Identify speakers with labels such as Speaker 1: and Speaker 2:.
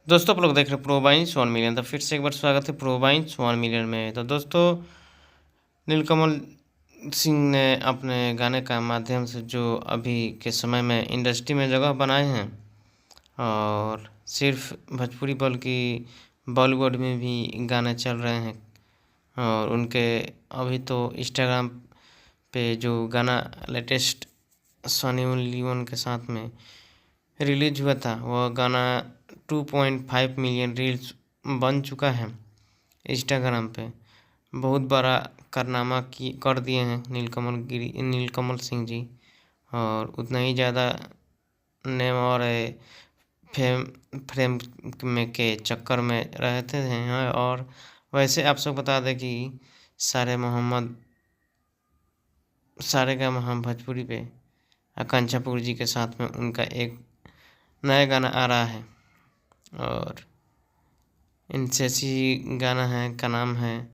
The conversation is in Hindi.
Speaker 1: दोस्तों आप लोग देख रहे हैं प्रो बाइंस 1 मिलियन। तो फिर से एक बार स्वागत है प्रो बाइंस 1 मिलियन में। तो दोस्तों नीलकमल सिंह ने अपने गाने का माध्यम से जो अभी के समय में इंडस्ट्री में जगह बनाए हैं और सिर्फ भोजपुरी बल्कि बॉलीवुड में भी गाने चल रहे हैं। और उनके अभी तो इंस्टाग्राम पे जो गाना लेटेस्ट सनी लियोन के साथ में रिलीज हुआ था वह गाना 2.5 मिलियन रील्स बन चुका है इंस्टाग्राम पे। बहुत बड़ा कारनामा कर दिए हैं नीलकमल सिंह जी। और उतना ही ज़्यादा नेम और फेम फ्रेम में के चक्कर में रहते हैं। और वैसे आप सब बता दें कि सारेगामा हम भोजपुरी पे आकांक्षा कपूर जी के साथ में उनका एक नया गाना आ रहा है और इनसे गाना है का नाम है